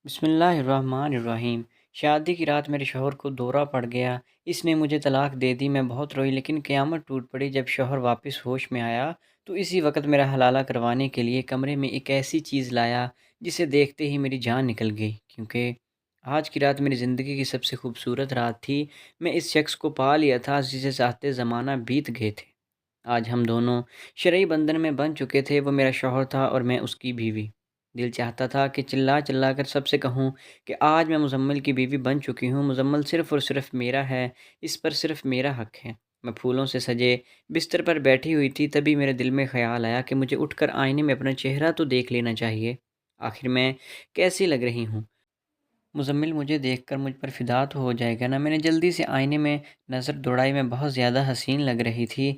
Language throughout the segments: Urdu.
بسم اللہ الرحمن الرحیم۔ شادی کی رات میرے شوہر کو دورہ پڑ گیا۔ اس نے مجھے طلاق دے دی۔ میں بہت روئی لیکن قیامت ٹوٹ پڑی جب شوہر واپس ہوش میں آیا تو اسی وقت میرا حلالہ کروانے کے لیے کمرے میں ایک ایسی چیز لایا جسے دیکھتے ہی میری جان نکل گئی، کیونکہ آج کی رات میری زندگی کی سب سے خوبصورت رات تھی۔ میں اس شخص کو پا لیا تھا جسے چاہتے زمانہ بیت گئے تھے۔ آج ہم دونوں شرعی بندھن میں بن چکے تھے، وہ میرا شوہر تھا اور میں اس کی بیوی۔ دل چاہتا تھا کہ چلا چلا کر سب سے کہوں کہ آج میں مزمل کی بیوی بن چکی ہوں، مزمل صرف اور صرف میرا ہے، اس پر صرف میرا حق ہے۔ میں پھولوں سے سجے بستر پر بیٹھی ہوئی تھی، تبھی میرے دل میں خیال آیا کہ مجھے اٹھ کر آئینے میں اپنا چہرہ تو دیکھ لینا چاہیے، آخر میں کیسی لگ رہی ہوں۔ مزمل مجھے دیکھ کر مجھ پر فدا تو ہو جائے گا نا۔ میں نے جلدی سے آئینے میں نظر دوڑائی، میں بہت زیادہ حسین لگ رہی تھی۔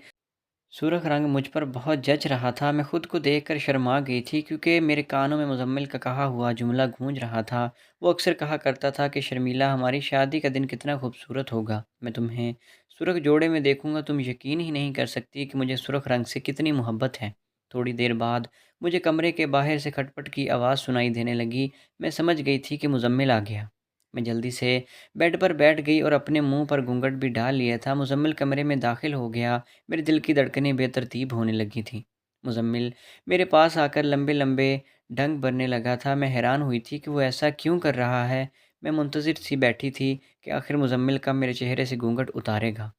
سرخ رنگ مجھ پر بہت جچ رہا تھا۔ میں خود کو دیکھ کر شرما گئی تھی کیونکہ میرے کانوں میں مزمل کا کہا ہوا جملہ گونج رہا تھا۔ وہ اکثر کہا کرتا تھا کہ شرمیلہ، ہماری شادی کا دن کتنا خوبصورت ہوگا، میں تمہیں سرخ جوڑے میں دیکھوں گا، تم یقین ہی نہیں کر سکتی کہ مجھے سرخ رنگ سے کتنی محبت ہے۔ تھوڑی دیر بعد مجھے کمرے کے باہر سے کھٹ پٹ کی آواز سنائی دینے لگی۔ میں سمجھ گئی تھی کہ مزمل آ گیا۔ میں جلدی سے بیڈ پر بیٹھ گئی اور اپنے منہ پر گھونگھٹ بھی ڈال لیا تھا۔ مزمل کمرے میں داخل ہو گیا۔ میرے دل کی دھڑکنیں بے ترتیب ہونے لگی تھیں۔ مزمل میرے پاس آ کر لمبے لمبے ڈنگ بھرنے لگا تھا۔ میں حیران ہوئی تھی کہ وہ ایسا کیوں کر رہا ہے۔ میں منتظر سی بیٹھی تھی کہ آخر مزمل کب میرے چہرے سے گھونگھٹ اتارے گا۔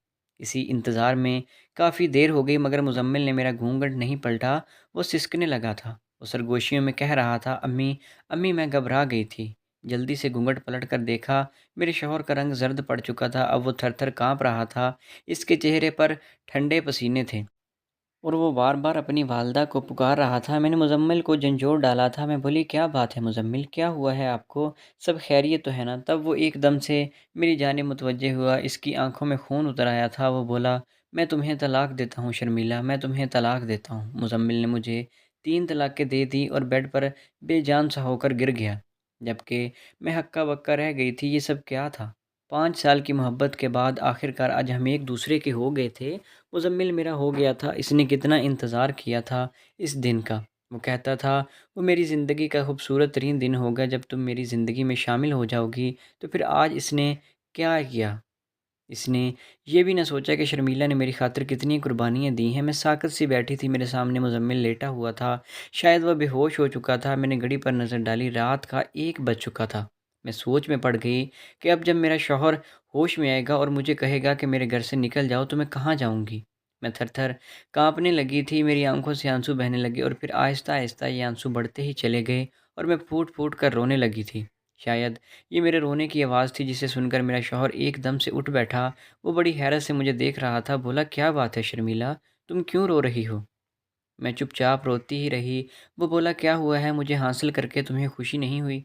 اسی انتظار میں کافی دیر ہو گئی مگر مزمل نے میرا گھونگھٹ نہیں پلٹا۔ وہ سسکنے لگا تھا۔ وہ سرگوشیوں میں کہہ رہا تھا، امی امی۔ میں گھبرا گئی تھی۔ جلدی سے گھونگھٹ پلٹ کر دیکھا، میرے شوہر کا رنگ زرد پڑ چکا تھا۔ اب وہ تھر تھر کانپ رہا تھا۔ اس کے چہرے پر ٹھنڈے پسینے تھے اور وہ بار بار اپنی والدہ کو پکار رہا تھا۔ میں نے مزمل کو جھنجھوڑ ڈالا تھا۔ میں بولی، کیا بات ہے مزمل، کیا ہوا ہے آپ کو؟ سب خیریت تو ہے نا؟ تب وہ ایک دم سے میری جانب متوجہ ہوا۔ اس کی آنکھوں میں خون اتر آیا تھا۔ وہ بولا، میں تمہیں طلاق دیتا ہوں شرمیلا، میں تمہیں طلاق دیتا ہوں۔ مزمل نے مجھے 3 طلاقیں دے دی اور بیڈ پر بے جان سا ہو کر گر گیا، جبکہ میں ہکا بکا رہ گئی تھی۔ یہ سب کیا تھا؟ 5 سال کی محبت کے بعد آخر کار آج ہم ایک دوسرے کے ہو گئے تھے۔ مزمل میرا ہو گیا تھا۔ اس نے کتنا انتظار کیا تھا اس دن کا۔ وہ کہتا تھا وہ میری زندگی کا خوبصورت ترین دن ہوگا جب تم میری زندگی میں شامل ہو جاؤ گی۔ تو پھر آج اس نے کیا کیا؟ اس نے یہ بھی نہ سوچا کہ شرمیلا نے میری خاطر کتنی قربانیاں دی ہیں۔ میں ساکت سی بیٹھی تھی، میرے سامنے مزمل لیٹا ہوا تھا، شاید وہ بے ہوش ہو چکا تھا۔ میں نے گھڑی پر نظر ڈالی، رات کا 1 بج چکا تھا۔ میں سوچ میں پڑ گئی کہ اب جب میرا شوہر ہوش میں آئے گا اور مجھے کہے گا کہ میرے گھر سے نکل جاؤ تو میں کہاں جاؤں گی؟ میں تھر تھر کانپنے لگی تھی، میری آنکھوں سے آنسو بہنے لگے اور پھر آہستہ آہستہ یہ آنسو بڑھتے ہی چلے گئے اور میں پھوٹ پھوٹ کر رونے لگی تھی۔ شاید یہ میرے رونے کی آواز تھی جسے سن کر میرا شوہر ایک دم سے اٹھ بیٹھا۔ وہ بڑی حیرت سے مجھے دیکھ رہا تھا۔ بولا، کیا بات ہے شرمیلا، تم کیوں رو رہی ہو؟ میں چپ چاپ روتی ہی رہی۔ وہ بولا، کیا ہوا ہے؟ مجھے حاصل کر کے تمہیں خوشی نہیں ہوئی؟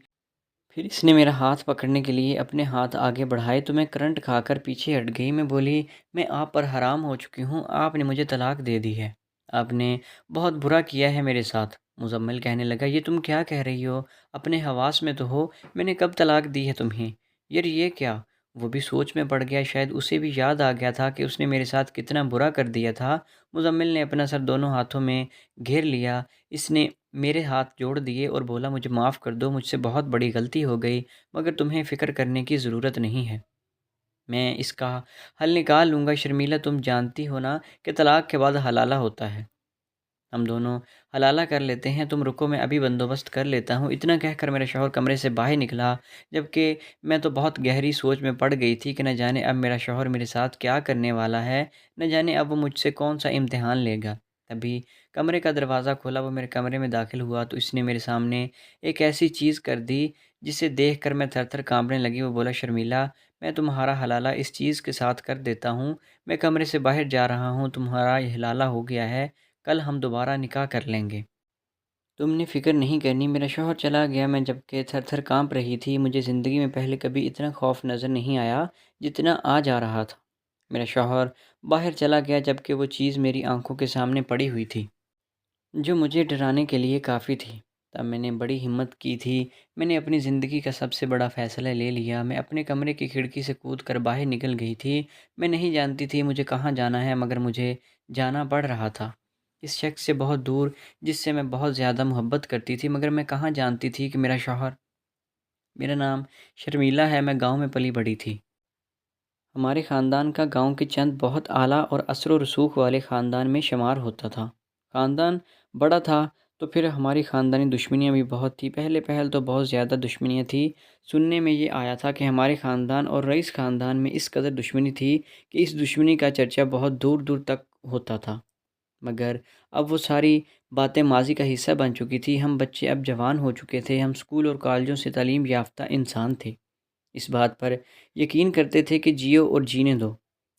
پھر اس نے میرا ہاتھ پکڑنے کے لیے اپنے ہاتھ آگے بڑھائے تو میں کرنٹ کھا کر پیچھے ہٹ گئی۔ میں بولی، میں آپ پر حرام ہو چکی ہوں، آپ نے مجھے طلاق دے دی ہے، آپ نے بہت برا کیا ہے میرے ساتھ۔ مزمل کہنے لگا، یہ تم کیا کہہ رہی ہو؟ اپنے حواس میں تو ہو، میں نے کب طلاق دی ہے تمہیں؟ یار یہ کیا؟ وہ بھی سوچ میں پڑ گیا، شاید اسے بھی یاد آ گیا تھا کہ اس نے میرے ساتھ کتنا برا کر دیا تھا۔ مزمل نے اپنا سر دونوں ہاتھوں میں گھیر لیا۔ اس نے میرے ہاتھ جوڑ دیے اور بولا، مجھے معاف کر دو، مجھ سے بہت بڑی غلطی ہو گئی، مگر تمہیں فکر کرنے کی ضرورت نہیں ہے، میں اس کا حل نکال لوں گا۔ شرمیلا، تم جانتی ہو نا کہ طلاق کے بعد حلالہ ہوتا ہے، ہم دونوں حلالہ کر لیتے ہیں، تم رکو میں ابھی بندوبست کر لیتا ہوں۔ اتنا کہہ کر میرا شوہر کمرے سے باہر نکلا، جبکہ میں تو بہت گہری سوچ میں پڑ گئی تھی کہ نہ جانے اب میرا شوہر میرے ساتھ کیا کرنے والا ہے، نہ جانے اب وہ مجھ سے کون سا امتحان لے گا۔ تبھی کمرے کا دروازہ کھولا، وہ میرے کمرے میں داخل ہوا تو اس نے میرے سامنے ایک ایسی چیز کر دی جسے دیکھ کر میں تھر تھر کانپنے لگی۔ وہ بولا، شرمیلا، میں تمہارا حلالہ اس چیز کے ساتھ کر دیتا ہوں، میں کمرے سے باہر جا رہا ہوں، تمہارا یہ حلالہ ہو گیا ہے، کل ہم دوبارہ نکاح کر لیں گے، تم نے فکر نہیں کرنی۔ میرا شوہر چلا گیا، میں جبکہ تھر تھر کانپ رہی تھی۔ مجھے زندگی میں پہلے کبھی اتنا خوف نظر نہیں آیا جتنا آج آ رہا تھا۔ میرا شوہر باہر چلا گیا جبکہ وہ چیز میری آنکھوں کے سامنے پڑی ہوئی تھی جو مجھے ڈرانے کے لیے کافی تھی۔ تب میں نے بڑی ہمت کی تھی، میں نے اپنی زندگی کا سب سے بڑا فیصلہ لے لیا۔ میں اپنے کمرے کی کھڑکی سے کود کر باہر نکل گئی تھی۔ میں نہیں جانتی تھی مجھے کہاں جانا ہے، مگر مجھے جانا پڑ رہا تھا، اس شخص سے بہت دور جس سے میں بہت زیادہ محبت کرتی تھی، مگر میں کہاں جانتی تھی کہ میرا شوہر میرا نام شرمیلا ہے، میں گاؤں میں پلی بڑھی تھی۔ ہمارے خاندان کا گاؤں کے چند بہت اعلیٰ اور اثر و رسوخ والے خاندان میں شمار ہوتا تھا۔ خاندان بڑا تھا تو پھر ہماری خاندانی دشمنیاں بھی بہت تھیں۔ پہل تو بہت زیادہ دشمنیاں تھیں۔ سننے میں یہ آیا تھا کہ ہمارے خاندان اور رئیس خاندان میں اس قدر دشمنی تھی کہ اس دشمنی کا چرچا بہت دور دور تک ہوتا تھا، مگر اب وہ ساری باتیں ماضی کا حصہ بن چکی تھی۔ ہم بچے اب جوان ہو چکے تھے، ہم اسکول اور کالجوں سے تعلیم یافتہ انسان تھے، اس بات پر یقین کرتے تھے کہ جیو اور جینے دو۔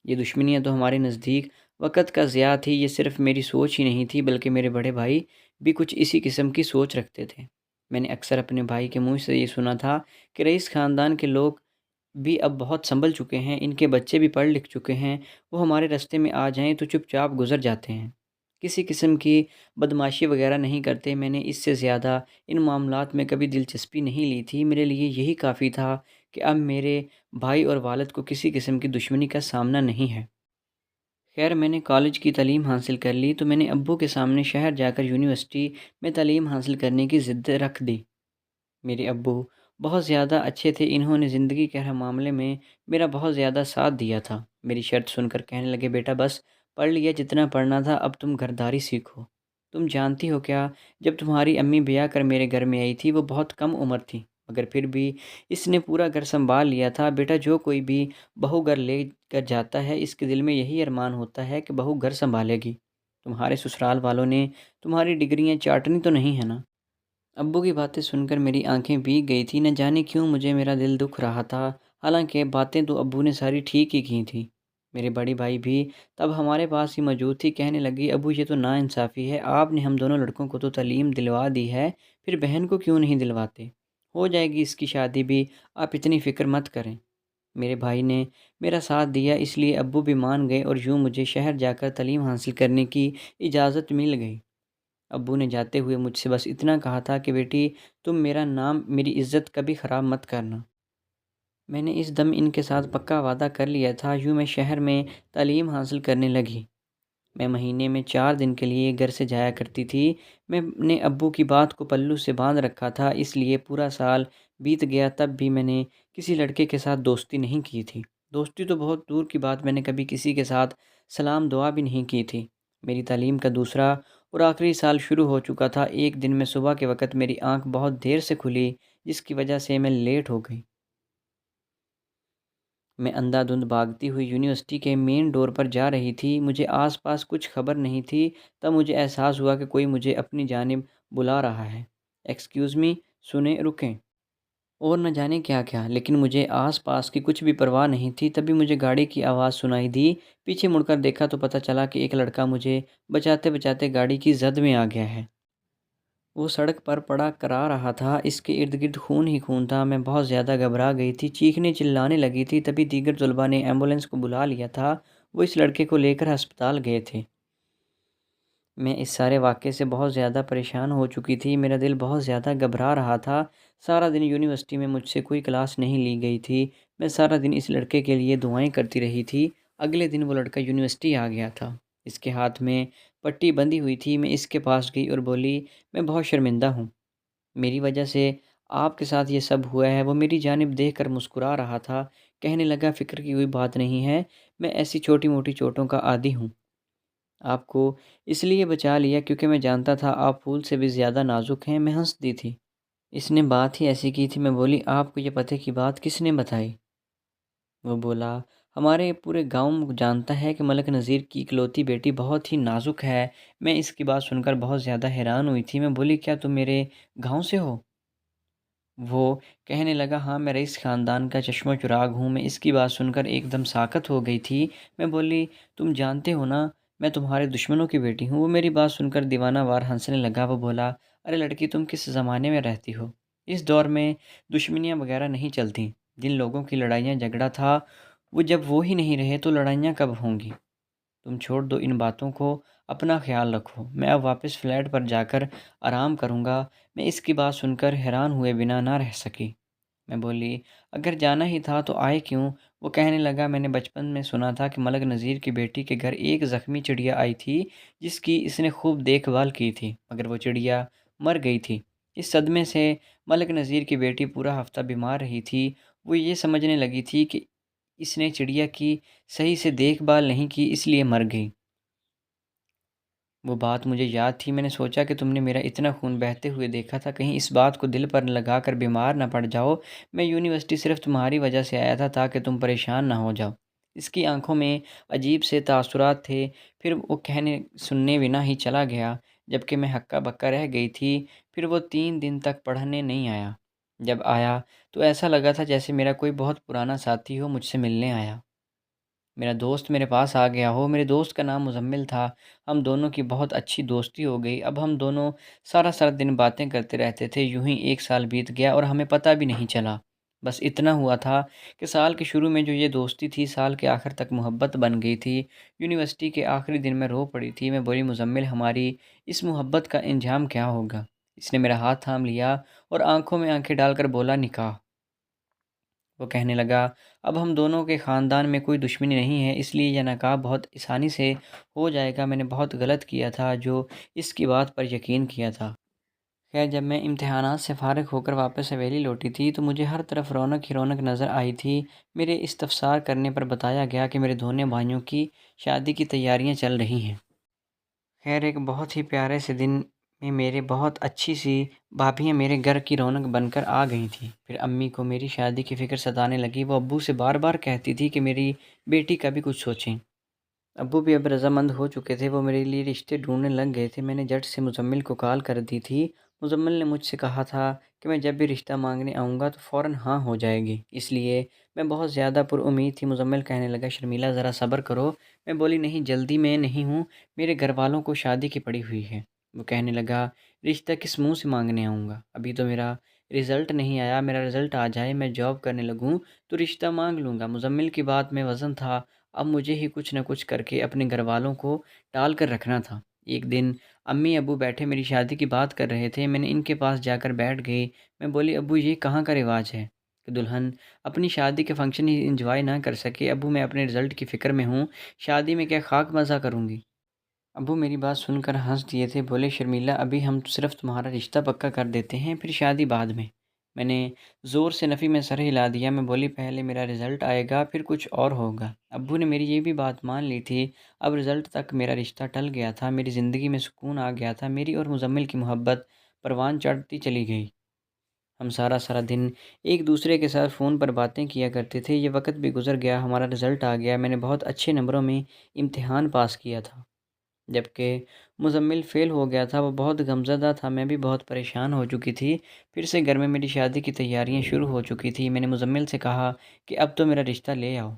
یہ دشمنیاں تو ہمارے نزدیک وقت کا ضیاع تھی۔ یہ صرف میری سوچ ہی نہیں تھی بلکہ میرے بڑے بھائی بھی کچھ اسی قسم کی سوچ رکھتے تھے۔ میں نے اکثر اپنے بھائی کے منہ سے یہ سنا تھا کہ رئیس خاندان کے لوگ بھی اب بہت سنبھل چکے ہیں، ان کے بچے بھی پڑھ لکھ چکے ہیں، وہ ہمارے راستے میں آ جائیں تو چپ چاپ گزر جاتے ہیں، کسی قسم کی بدمعاشی وغیرہ نہیں کرتے۔ میں نے اس سے زیادہ ان معاملات میں کبھی دلچسپی نہیں لی تھی۔ میرے لیے یہی کافی تھا کہ اب میرے بھائی اور والد کو کسی قسم کی دشمنی کا سامنا نہیں ہے۔ خیر میں نے کالج کی تعلیم حاصل کر لی تو میں نے ابو کے سامنے شہر جا کر یونیورسٹی میں تعلیم حاصل کرنے کی ضد رکھ دی۔ میرے ابو بہت زیادہ اچھے تھے، انہوں نے زندگی کے ہر معاملے میں میرا بہت زیادہ ساتھ دیا تھا۔ میری شرط سن کر کہنے لگے، بیٹا بس پڑھ لیا جتنا پڑھنا تھا، اب تم گھرداری سیکھو۔ تم جانتی ہو کیا، جب تمہاری امی بیاہ کر میرے گھر میں آئی تھی وہ بہت کم عمر تھی، مگر پھر بھی اس نے پورا گھر سنبھال لیا تھا۔ بیٹا جو کوئی بھی بہو گھر لے کر جاتا ہے اس کے دل میں یہی ارمان ہوتا ہے کہ بہو گھر سنبھالے گی۔ تمہارے سسرال والوں نے تمہاری ڈگریاں چاٹنی تو نہیں ہے نا؟ ابو کی باتیں سن کر میری آنکھیں بھیگ گئی تھیں، نہ جانے کیوں مجھے میرا دل دکھ رہا تھا، حالانکہ باتیں تو ابو نے ساری ٹھیک ہی کی تھیں۔ میرے بڑی بھائی بھی تب ہمارے پاس ہی موجود تھی، کہنے لگی، ابو یہ تو ناانصافی ہے، آپ نے ہم دونوں لڑکوں کو تو تعلیم دلوا دی ہے، پھر بہن کو کیوں نہیں دلواتے؟ ہو جائے گی اس کی شادی بھی، آپ اتنی فکر مت کریں۔ میرے بھائی نے میرا ساتھ دیا، اس لیے ابو بھی مان گئے اور یوں مجھے شہر جا کر تعلیم حاصل کرنے کی اجازت مل گئی۔ ابو نے جاتے ہوئے مجھ سے بس اتنا کہا تھا کہ بیٹی تم میرا نام میری عزت کبھی خراب مت کرنا۔ میں نے اس دم ان کے ساتھ پکا وعدہ کر لیا تھا۔ یوں میں شہر میں تعلیم حاصل کرنے لگی۔ میں مہینے میں 4 دن کے لیے گھر سے جایا کرتی تھی۔ میں نے ابو کی بات کو پلو سے باندھ رکھا تھا، اس لیے پورا سال بیت گیا تب بھی میں نے کسی لڑکے کے ساتھ دوستی نہیں کی تھی۔ دوستی تو بہت دور کی بات، میں نے کبھی کسی کے ساتھ سلام دعا بھی نہیں کی تھی۔ میری تعلیم کا دوسرا اور آخری سال شروع ہو چکا تھا۔ ایک دن میں صبح کے وقت میری آنکھ بہت دیر سے کھلی، جس کی وجہ سے میں لیٹ ہو گئی۔ میں اندھا دھند بھاگتی ہوئی یونیورسٹی کے مین ڈور پر جا رہی تھی، مجھے آس پاس کچھ خبر نہیں تھی۔ تب مجھے احساس ہوا کہ کوئی مجھے اپنی جانب بلا رہا ہے۔ ایکسکیوز می، سنیں، رکیں، اور نہ جانے کیا کیا، لیکن مجھے آس پاس کی کچھ بھی پرواہ نہیں تھی۔ تبھی مجھے گاڑی کی آواز سنائی دی، پیچھے مڑ کر دیکھا تو پتہ چلا کہ ایک لڑکا مجھے بچاتے بچاتے گاڑی کی زد میں آ گیا ہے۔ وہ سڑک پر پڑا کرا رہا تھا، اس کے ارد گرد خون ہی خون تھا۔ میں بہت زیادہ گھبرا گئی تھی، چیخنے چلانے لگی تھی۔ تبھی دیگر طلباء نے ایمبولینس کو بلا لیا تھا، وہ اس لڑکے کو لے کر ہسپتال گئے تھے۔ میں اس سارے واقعے سے بہت زیادہ پریشان ہو چکی تھی، میرا دل بہت زیادہ گھبرا رہا تھا۔ سارا دن یونیورسٹی میں مجھ سے کوئی کلاس نہیں لی گئی تھی، میں سارا دن اس لڑکے کے لیے دعائیں کرتی رہی تھی۔ اگلے دن وہ لڑکا یونیورسٹی آ گیا تھا، اس کے ہاتھ میں پٹی بندھی ہوئی تھی۔ میں اس کے پاس گئی اور بولی، میں بہت شرمندہ ہوں، میری وجہ سے آپ کے ساتھ یہ سب ہوا ہے۔ وہ میری جانب دیکھ کر مسکرا رہا تھا، کہنے لگا، فکر کی کوئی بات نہیں ہے، میں ایسی چھوٹی موٹی چوٹوں کا عادی ہوں۔ آپ کو اس لیے بچا لیا کیونکہ میں جانتا تھا آپ پھول سے بھی زیادہ نازک ہیں۔ میں ہنس دی تھی، اس نے بات ہی ایسی کی تھی۔ میں بولی، آپ کو یہ پتے کی بات کس نے بتائی؟ وہ بولا، ہمارے پورے گاؤں جانتا ہے کہ ملک نذیر کی اکلوتی بیٹی بہت ہی نازک ہے۔ میں اس کی بات سن کر بہت زیادہ حیران ہوئی تھی۔ میں بولی، کیا تم میرے گاؤں سے ہو؟ وہ کہنے لگا، ہاں میں رئیس خاندان کا چشم و چراغ ہوں۔ میں اس کی بات سن کر ایک دم ساکت ہو گئی تھی۔ میں بولی، تم جانتے ہو نا میں تمہارے دشمنوں کی بیٹی ہوں۔ وہ میری بات سن کر دیوانہ وار ہنسنے لگا۔ وہ بولا، ارے لڑکی تم کس زمانے میں رہتی ہو، اس دور میں دشمنیاں وغیرہ نہیں چلتی۔ جن لوگوں کی لڑائیاں جھگڑا تھا وہ جب وہ ہی نہیں رہے تو لڑائیاں کب ہوں گی؟ تم چھوڑ دو ان باتوں کو، اپنا خیال رکھو، میں اب واپس فلیٹ پر جا کر آرام کروں گا۔ میں اس کی بات سن کر حیران ہوئے بنا نہ رہ سکی۔ میں بولی، اگر جانا ہی تھا تو آئے کیوں؟ وہ کہنے لگا، میں نے بچپن میں سنا تھا کہ ملک نذیر کی بیٹی کے گھر ایک زخمی چڑیا آئی تھی جس کی اس نے خوب دیکھ بھال کی تھی، مگر وہ چڑیا مر گئی تھی۔ اس صدمے سے ملک نذیر کی بیٹی پورا ہفتہ بیمار رہی تھی۔ وہ یہ سمجھنے لگی تھی کہ اس نے چڑیا کی صحیح سے دیکھ بھال نہیں کی، اس لیے مر گئی۔ وہ بات مجھے یاد تھی۔ میں نے سوچا کہ تم نے میرا اتنا خون بہتے ہوئے دیکھا تھا، کہیں اس بات کو دل پر لگا کر بیمار نہ پڑ جاؤ۔ میں یونیورسٹی صرف تمہاری وجہ سے آیا تھا تاکہ تم پریشان نہ ہو جاؤ۔ اس کی آنکھوں میں عجیب سے تاثرات تھے۔ پھر وہ کہنے سننے بنا ہی چلا گیا، جبکہ میں ہکا بکا رہ گئی تھی۔ پھر وہ 3 دن تک پڑھنے نہیں آیا۔ جب آیا تو ایسا لگا تھا جیسے میرا کوئی بہت پرانا ساتھی ہو مجھ سے ملنے آیا۔ میرا دوست میرے پاس آ گیا ہو۔ میرے دوست کا نام مزمل تھا۔ ہم دونوں کی بہت اچھی دوستی ہو گئی۔ اب ہم دونوں سارا سارا دن باتیں کرتے رہتے تھے۔ یوں ہی 1 سال بیت گیا اور ہمیں پتہ بھی نہیں چلا۔ بس اتنا ہوا تھا کہ سال کے شروع میں جو یہ دوستی تھی، سال کے آخر تک محبت بن گئی تھی۔ یونیورسٹی کے آخری دن میں رو پڑی تھی۔ میں بولی، مزمل، ہماری اس محبت کا انجام کیا ہوگا؟ اس نے میرا ہاتھ تھام لیا اور آنکھوں میں آنکھیں ڈال کر بولا، نکاح۔ وہ کہنے لگا، اب ہم دونوں کے خاندان میں کوئی دشمنی نہیں ہے، اس لیے یہ نکاح بہت آسانی سے ہو جائے گا۔ میں نے بہت غلط کیا تھا جو اس کی بات پر یقین کیا تھا۔ خیر، جب میں امتحانات سے فارغ ہو کر واپس حویلی لوٹی تھی تو مجھے ہر طرف رونق ہی رونق نظر آئی تھی۔ میرے استفسار کرنے پر بتایا گیا کہ میرے دونوں بھائیوں کی شادی کی تیاریاں چل رہی ہیں۔ خیر، ایک بہت ہی پیارے سے دن میں میرے بہت اچھی سی بھابھیاں میرے گھر کی رونق بن کر آ گئی تھیں۔ پھر امی کو میری شادی کی فکر ستانے لگی۔ وہ ابو سے بار بار کہتی تھی کہ میری بیٹی کا بھی کچھ سوچیں۔ ابو بھی اب رضامند ہو چکے تھے۔ وہ میرے لیے رشتے ڈھونڈنے لگ گئے تھے۔ میں نے جٹ سے مزمل کو کال کر دی تھی۔ مزمل نے مجھ سے کہا تھا کہ میں جب بھی رشتہ مانگنے آؤں گا تو فوراً ہاں ہو جائے گی، اس لیے میں بہت زیادہ پر امید تھی۔ مزمل کہنے لگا، شرمیلا ذرا صبر کرو۔ میں بولی، نہیں، جلدی میں نہیں ہوں، میرے گھر والوں کو شادی کی پڑی ہوئی ہے۔ وہ کہنے لگا، رشتہ کس منہ سے مانگنے آؤں گا؟ ابھی تو میرا رزلٹ نہیں آیا، میرا رزلٹ آ جائے، میں جاب کرنے لگوں تو رشتہ مانگ لوں گا۔ مزمل کی بات میں وزن تھا، اب مجھے ہی کچھ نہ کچھ کر کے اپنے گھر والوں کو ٹال کر رکھنا تھا۔ ایک دن امی ابو بیٹھے میری شادی کی بات کر رہے تھے۔ میں نے ان کے پاس جا کر بیٹھ گئی۔ میں بولی، ابو، یہ کہاں کا رواج ہے کہ دلہن اپنی شادی کے فنکشن ہی انجوائے نہ کر سکے؟ ابو، میں اپنے رزلٹ کی فکر میں ہوں، شادی میں کیا خاک مزہ کروں گی؟ ابو میری بات سن کر ہنس دیے تھے، بولے، شرمیلا، ابھی ہم صرف تمہارا رشتہ پکا کر دیتے ہیں، پھر شادی بعد میں۔ میں نے زور سے نفی میں سر ہلا دیا۔ میں بولی، پہلے میرا رزلٹ آئے گا، پھر کچھ اور ہوگا۔ ابو نے میری یہ بھی بات مان لی تھی۔ اب رزلٹ تک میرا رشتہ ٹل گیا تھا، میری زندگی میں سکون آ گیا تھا۔ میری اور مزمل کی محبت پروان چڑھتی چلی گئی۔ ہم سارا سارا دن ایک دوسرے کے ساتھ فون پر باتیں کیا کرتے تھے۔ یہ وقت بھی گزر گیا، ہمارا رزلٹ آ گیا۔ میں نے بہت اچھے نمبروں میں امتحان پاس کیا تھا، جبکہ مزمل فیل ہو گیا تھا۔ وہ بہت غمزدہ تھا، میں بھی بہت پریشان ہو چکی تھی۔ پھر سے گھر میں میری شادی کی تیاریاں شروع ہو چکی تھی۔ میں نے مزمل سے کہا کہ اب تو میرا رشتہ لے آؤ۔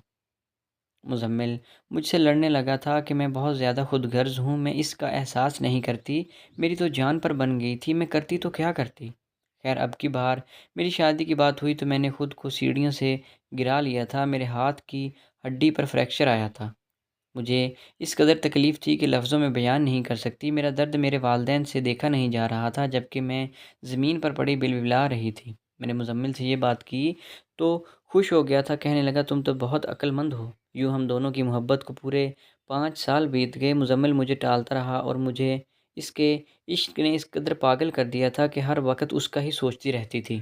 مزمل مجھ سے لڑنے لگا تھا کہ میں بہت زیادہ خود غرض ہوں، میں اس کا احساس نہیں کرتی، میری تو جان پر بن گئی تھی، میں کرتی تو کیا کرتی۔ خیر، اب کی بار میری شادی کی بات ہوئی تو میں نے خود کو سیڑھیوں سے گرا لیا تھا، میرے ہاتھ کی ہڈی پر فریکچر آیا تھا۔ مجھے اس قدر تکلیف تھی کہ لفظوں میں بیان نہیں کر سکتی۔ میرا درد میرے والدین سے دیکھا نہیں جا رہا تھا، جبکہ میں زمین پر پڑی بلبلا رہی تھی۔ میں نے مزمل سے یہ بات کی تو خوش ہو گیا تھا، کہنے لگا، تم تو بہت عقل مند ہو۔ یوں ہم دونوں کی محبت کو پورے 5 سال بیت گئے۔ مزمل مجھے ٹالتا رہا اور مجھے اس کے عشق نے اس قدر پاگل کر دیا تھا کہ ہر وقت اس کا ہی سوچتی رہتی تھی۔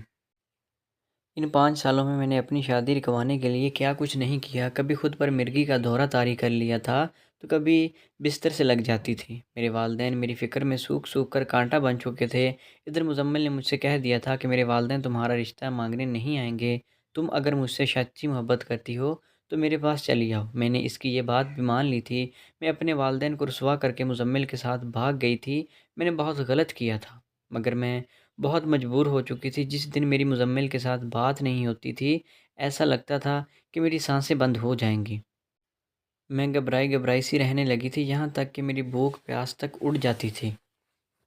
ان 5 سالوں میں نے اپنی شادی رکوانے کے لیے کیا کچھ نہیں کیا۔ کبھی خود پر مرغی کا دورہ طاری کر لیا تھا تو کبھی بستر سے لگ جاتی تھی۔ میرے والدین میری فکر میں سوکھ سوکھ کر کانٹا بن چکے تھے۔ ادھر مزمل نے مجھ سے کہہ دیا تھا کہ میرے والدین تمہارا رشتہ مانگنے نہیں آئیں گے، تم اگر مجھ سے سچی محبت کرتی ہو تو میرے پاس چلی آؤ۔ میں نے اس کی یہ بات بھی مان لی تھی۔ میں اپنے والدین کو رسوا کر کے مزمل کے ساتھ بھاگ گئی تھی۔ میں نے بہت غلط کیا تھا، مگر میں بہت مجبور ہو چکی تھی۔ جس دن میری مزمل کے ساتھ بات نہیں ہوتی تھی، ایسا لگتا تھا کہ میری سانسیں بند ہو جائیں گی۔ میں گھبرائی گھبرائی سی رہنے لگی تھی، یہاں تک کہ میری بھوک پیاس تک اڑ جاتی تھی۔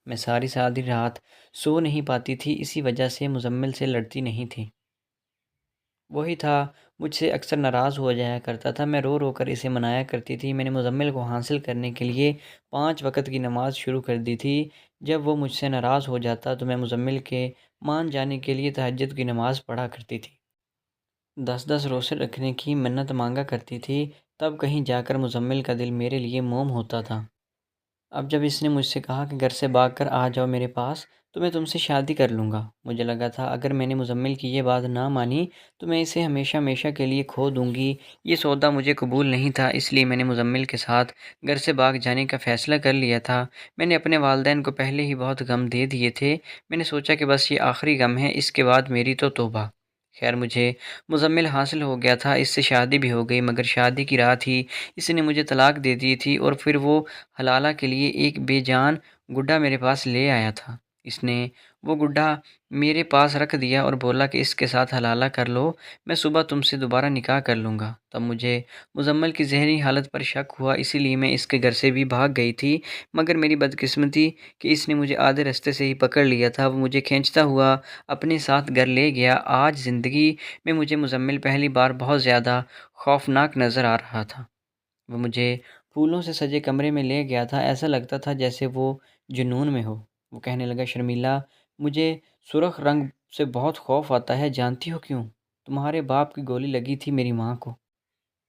میں ساری ساری رات سو نہیں پاتی تھی، اسی وجہ سے مزمل سے لڑتی نہیں تھی۔ وہی تھا، مجھ سے اکثر ناراض ہو جایا کرتا تھا۔ میں رو رو کر اسے منایا کرتی تھی۔ میں نے مزمل کو حاصل کرنے کے لیے 5 وقت کی نماز شروع کر دی تھی۔ جب وہ مجھ سے ناراض ہو جاتا تو میں مزمل کے مان جانے کے لیے تہجد کی نماز پڑھا کرتی تھی، 10 روزے رکھنے کی منت مانگا کرتی تھی، تب کہیں جا کر مزمل کا دل میرے لیے موم ہوتا تھا۔ اب جب اس نے مجھ سے کہا کہ گھر سے بھاگ کر آ جاؤ میرے پاس، تو میں تم سے شادی کر لوں گا۔ مجھے لگا تھا اگر میں نے مزمل کی یہ بات نہ مانی تو میں اسے ہمیشہ ہمیشہ کے لیے کھو دوں گی۔ یہ سودا مجھے قبول نہیں تھا، اس لیے میں نے مزمل کے ساتھ گھر سے بھاگ جانے کا فیصلہ کر لیا تھا۔ میں نے اپنے والدین کو پہلے ہی بہت غم دے دیے تھے۔ میں نے سوچا کہ بس یہ آخری غم ہے، اس کے بعد میری تو توبہ۔ خیر مجھے مزمل حاصل ہو گیا تھا، اس سے شادی بھی ہو گئی، مگر شادی کی رات ہی اس نے مجھے طلاق دے دی تھی اور پھر وہ حلالہ کے لیے ایک بے جان گڈا میرے پاس لے آیا تھا۔ اس نے وہ گڈھا میرے پاس رکھ دیا اور بولا کہ اس کے ساتھ حلالہ کر لو، میں صبح تم سے دوبارہ نکاح کر لوں گا۔ تب مجھے مزمل کی ذہنی حالت پر شک ہوا، اسی لیے میں اس کے گھر سے بھی بھاگ گئی تھی، مگر میری بدقسمتی کہ اس نے مجھے آدھے راستے سے ہی پکڑ لیا تھا۔ وہ مجھے کھینچتا ہوا اپنے ساتھ گھر لے گیا۔ آج زندگی میں مجھے مزمل پہلی بار بہت زیادہ خوفناک نظر آ رہا تھا۔ وہ مجھے پھولوں سے سجے کمرے میں لے گیا تھا، ایسا لگتا تھا جیسے وہ جنون میں ہو۔ وہ کہنے لگا، شرمیلا، مجھے سرخ رنگ سے بہت خوف آتا ہے، جانتی ہو کیوں؟ تمہارے باپ کی گولی لگی تھی میری ماں کو،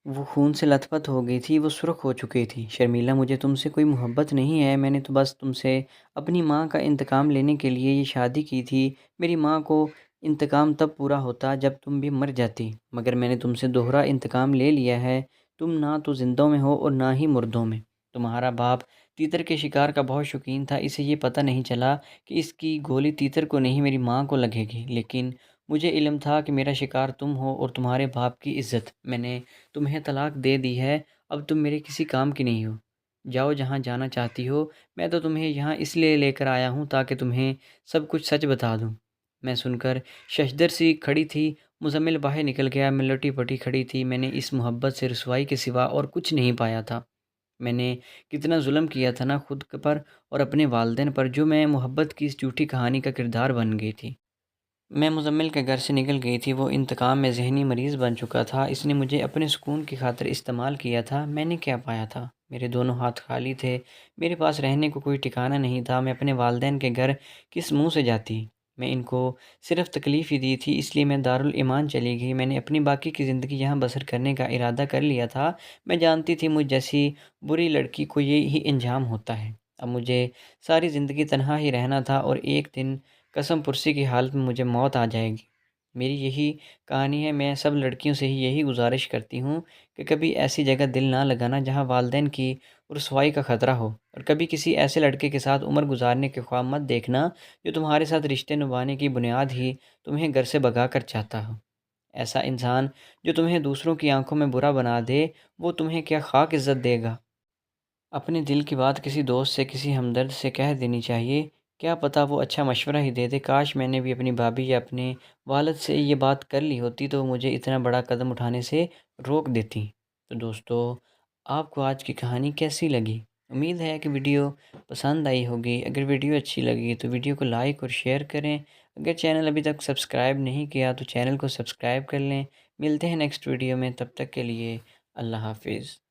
وہ خون سے لت پت ہو گئی تھی، وہ سرخ ہو چکی تھی۔ شرمیلا، مجھے تم سے کوئی محبت نہیں ہے، میں نے تو بس تم سے اپنی ماں کا انتقام لینے کے لیے یہ شادی کی تھی۔ میری ماں کو انتقام تب پورا ہوتا جب تم بھی مر جاتی، مگر میں نے تم سے دوہرا انتقام لے لیا ہے۔ تم نہ تو زندوں میں ہو اور نہ ہی مردوں میں۔ تمہارا باپ تیتر کے شکار کا بہت شوقین تھا، اسے یہ پتہ نہیں چلا کہ اس کی گولی تیتر کو نہیں میری ماں کو لگے گی، لیکن مجھے علم تھا کہ میرا شکار تم ہو اور تمہارے باپ کی عزت۔ میں نے تمہیں طلاق دے دی ہے، اب تم میرے کسی کام کی نہیں ہو، جاؤ جہاں جانا چاہتی ہو۔ میں تو تمہیں یہاں اس لیے لے کر آیا ہوں تاکہ تمہیں سب کچھ سچ بتا دوں۔ میں سن کر ششدر سی کھڑی تھی، مزمل باہر نکل گیا، میں لٹی پٹی کھڑی تھی۔ میں نے اس محبت سے رسوائی کے سوا اور کچھ نہیں پایا تھا۔ میں نے کتنا ظلم کیا تھا نا خود پر اور اپنے والدین پر، جو میں محبت کی اس جھوٹی کہانی کا کردار بن گئی تھی۔ میں مزمل کے گھر سے نکل گئی تھی، وہ انتقام میں ذہنی مریض بن چکا تھا، اس نے مجھے اپنے سکون کی خاطر استعمال کیا تھا۔ میں نے کیا پایا تھا؟ میرے دونوں ہاتھ خالی تھے، میرے پاس رہنے کو کوئی ٹھکانہ نہیں تھا۔ میں اپنے والدین کے گھر کس منہ سے جاتی؟ میں ان کو صرف تکلیف ہی دی تھی، اس لیے میں دارالایمان چلی گئی۔ میں نے اپنی باقی کی زندگی یہاں بسر کرنے کا ارادہ کر لیا تھا۔ میں جانتی تھی مجھ جیسی بری لڑکی کو یہی انجام ہوتا ہے۔ اب مجھے ساری زندگی تنہا ہی رہنا تھا اور ایک دن قسم پرسی کی حالت میں مجھے موت آ جائے گی۔ میری یہی کہانی ہے۔ میں سب لڑکیوں سے ہی یہی گزارش کرتی ہوں کہ کبھی ایسی جگہ دل نہ لگانا جہاں والدین کی رسوائی کا خطرہ ہو، اور کبھی کسی ایسے لڑکے کے ساتھ عمر گزارنے کے خواب مت دیکھنا جو تمہارے ساتھ رشتے نبھانے کی بنیاد ہی تمہیں گھر سے بھگا کر چاہتا ہو۔ ایسا انسان جو تمہیں دوسروں کی آنکھوں میں برا بنا دے، وہ تمہیں کیا خاک عزت دے گا؟ اپنے دل کی بات کسی دوست سے، کسی ہمدرد سے کہہ دینی چاہیے، کیا پتہ وہ اچھا مشورہ ہی دے دے۔ کاش میں نے بھی اپنی بھابھی یا اپنے والد سے یہ بات کر لی ہوتی تو وہ مجھے اتنا بڑا قدم اٹھانے سے روک دیتی۔ تو دوستو، آپ کو آج کی کہانی کیسی لگی؟ امید ہے کہ ویڈیو پسند آئی ہوگی۔ اگر ویڈیو اچھی لگی تو ویڈیو کو لائک اور شیئر کریں۔ اگر چینل ابھی تک سبسکرائب نہیں کیا تو چینل کو سبسکرائب کر لیں۔ ملتے ہیں نیکسٹ ویڈیو میں، تب تک کے لیے اللہ حافظ۔